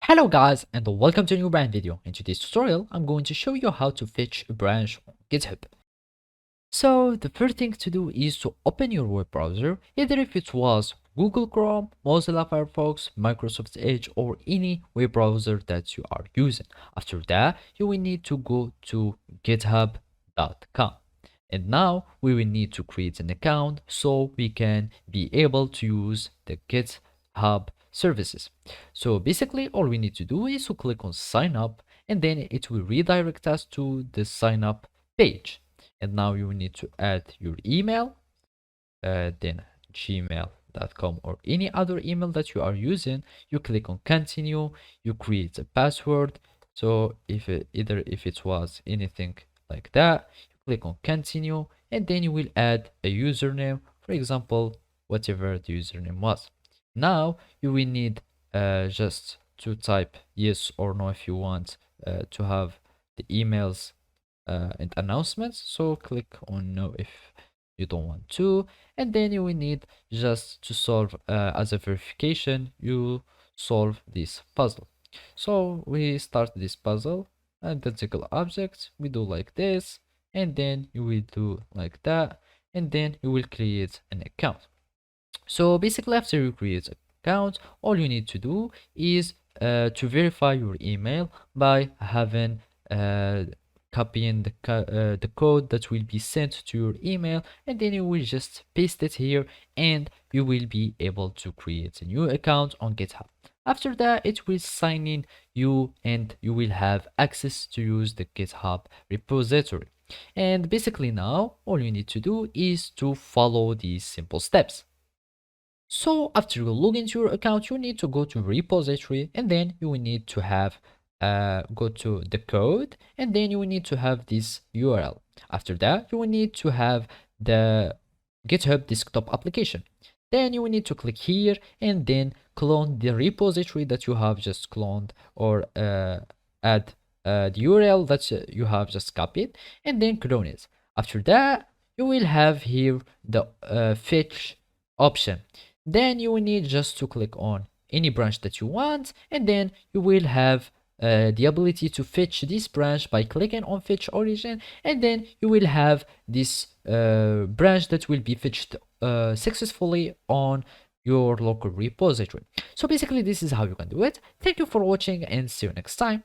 Hello guys and welcome to a new brand video. In today's tutorial, I'm going to show you how to fetch a branch on GitHub. So the first thing to do is to open your web browser, either if it was Google Chrome, Mozilla Firefox, Microsoft Edge or any web browser that you are using. After that, you will need to go to github.com. And now we will need to create an account so we can be able to use the GitHub services. So basically all we need to do is to click on sign up and then it will redirect us to the sign up page. And now you need to add your email, then gmail.com or any other email that you are using. You click on continue, you create a password. So if it was anything like that, you click on continue and then you will add a username, for example whatever the username was. Now you will need just to type yes or no if you want to have the emails and announcements. So click on no if you don't want to, and then you will need just to solve as a verification, you solve this puzzle. So we start this puzzle, identical objects, we do like this, and then you will do like that, and then you will create an account. So basically after you create an account, all you need to do is to verify your email by having copying the code that will be sent to your email, and then you will just paste it here and you will be able to create a new account on GitHub. After that, it will sign in you and you will have access to use the GitHub repository. And basically now all you need to do is to follow these simple steps. So after you log into your account, you need to go to repository and then you will need to have go to the code and then you will need to have this URL. After that, you will need to have the GitHub desktop application. Then you will need to click here and then clone the repository that you have just cloned or add the URL that you have just copied and then clone it. After that, you will have here the fetch option. Then you will need just to click on any branch that you want and then you will have the ability to fetch this branch by clicking on fetch origin, and then you will have this branch that will be fetched successfully on your local repository. So basically this is how you can do it. Thank you for watching and see you next time.